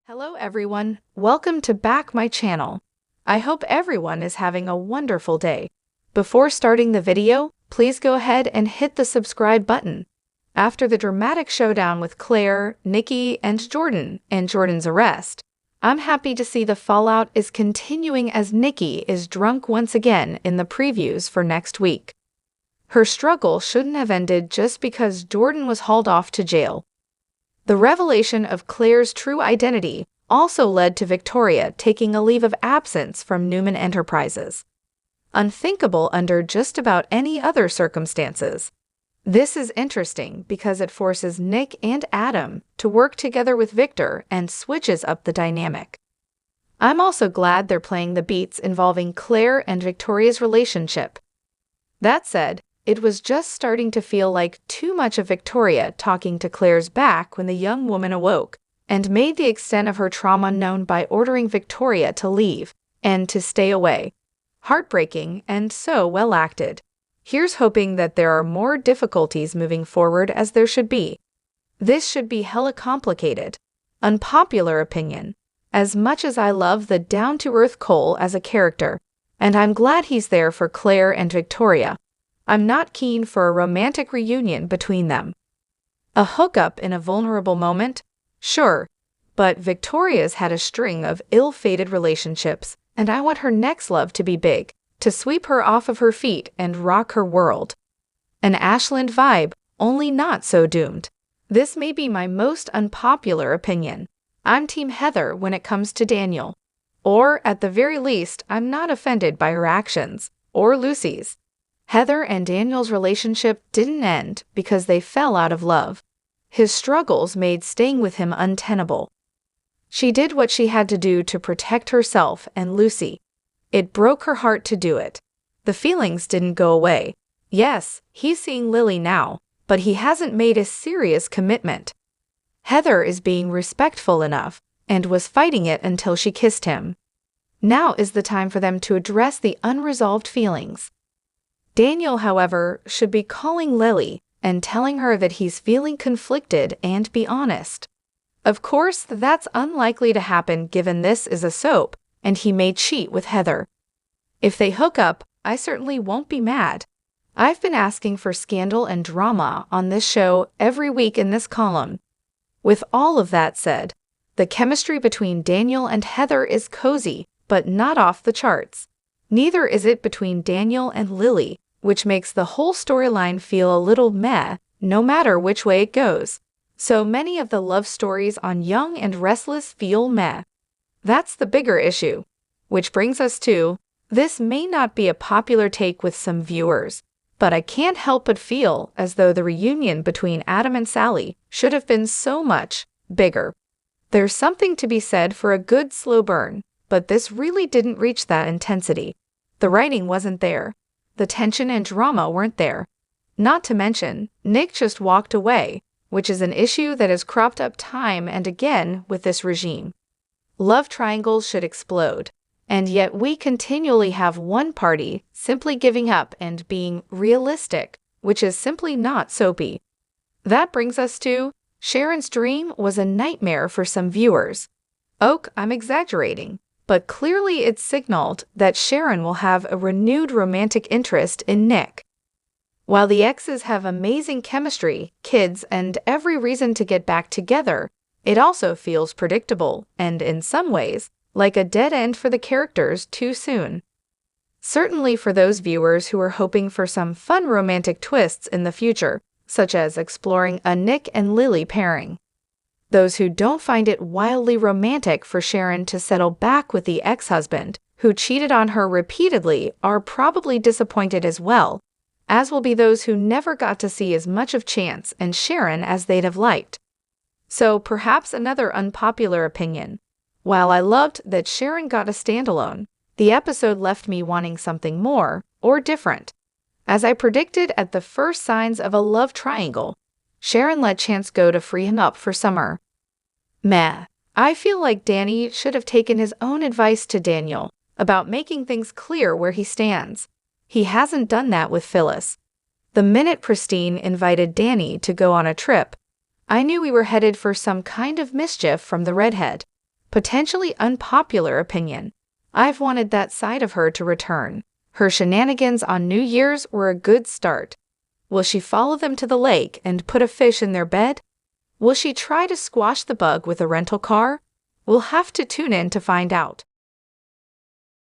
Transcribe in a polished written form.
Hello everyone, welcome to back my channel. I hope everyone is having a wonderful day. Before starting the video, please go ahead and hit the subscribe button. After the dramatic showdown with Claire, Nikki, and Jordan in Jordan's arrest, I'm happy to see the fallout is continuing as Nikki is drunk once again in the previews for next week. Her struggle shouldn't have ended just because Jordan was hauled off to jail. The revelation of Claire's true identity also led to Victoria taking a leave of absence from Newman Enterprises. Unthinkable under just about any other circumstances. This is interesting because it forces Nick and Adam to work together with Victor and switches up the dynamic. I'm also glad they're playing the beats involving Claire and Victoria's relationship. That said, it was just starting to feel like too much of Victoria talking to Claire's back when the young woman awoke and made the extent of her trauma known by ordering Victoria to leave and to stay away. Heartbreaking and so well acted. Here's hoping that there are more difficulties moving forward as there should be. This should be hella complicated. Unpopular opinion. As much as I love the down-to-earth Cole as a character, and I'm glad he's there for Claire and Victoria, I'm not keen for a romantic reunion between them. A hookup in a vulnerable moment? Sure, but Victoria's had a string of ill-fated relationships, and I want her next love to be big, to sweep her off of her feet and rock her world. An Ashland vibe, only not so doomed. This may be my most unpopular opinion. I'm Team Heather when it comes to Daniel. Or, at the very least, I'm not offended by her actions, or Lucy's. Heather and Daniel's relationship didn't end because they fell out of love. His struggles made staying with him untenable. She did what she had to do to protect herself and Lucy. It broke her heart to do it. The feelings didn't go away. Yes, he's seeing Lily now, but he hasn't made a serious commitment. Heather is being respectful enough and was fighting it until she kissed him. Now is the time for them to address the unresolved feelings. Daniel, however, should be calling Lily and telling her that he's feeling conflicted and be honest. Of course, that's unlikely to happen given this is a soap and he may cheat with Heather. If they hook up, I certainly won't be mad. I've been asking for scandal and drama on this show every week in this column. With all of that said, the chemistry between Daniel and Heather is cozy, but not off the charts. Neither is it between Daniel and Lily, which makes the whole storyline feel a little meh, no matter which way it goes. So many of the love stories on Young and Restless feel meh. That's the bigger issue. Which brings us to, this may not be a popular take with some viewers, but I can't help but feel as though the reunion between Adam and Sally should have been so much bigger. There's something to be said for a good slow burn, but this really didn't reach that intensity. The writing wasn't there. The tension and drama weren't there. Not to mention, Nick just walked away, which is an issue that has cropped up time and again with this regime. Love triangles should explode, and yet we continually have one party simply giving up and being realistic, which is simply not soapy. That brings us to, Sharon's dream was a nightmare for some viewers. I'm exaggerating. But clearly it signaled that Sharon will have a renewed romantic interest in Nick. While the exes have amazing chemistry, kids, and every reason to get back together, it also feels predictable and, in some ways, like a dead end for the characters too soon. Certainly for those viewers who are hoping for some fun romantic twists in the future, such as exploring a Nick and Lily pairing. Those who don't find it wildly romantic for Sharon to settle back with the ex-husband, who cheated on her repeatedly, are probably disappointed as well, as will be those who never got to see as much of Chance and Sharon as they'd have liked. So perhaps another unpopular opinion. While I loved that Sharon got a standalone, the episode left me wanting something more, or different. As I predicted at the first signs of a love triangle, Sharon let Chance go to free him up for summer. Meh. I feel like Danny should have taken his own advice to Daniel about making things clear where he stands. He hasn't done that with Phyllis. The minute Pristine invited Danny to go on a trip, I knew we were headed for some kind of mischief from the redhead. Potentially unpopular opinion. I've wanted that side of her to return. Her shenanigans on New Year's were a good start. Will she follow them to the lake and put a fish in their bed? Will she try to squash the bug with a rental car? We'll have to tune in to find out.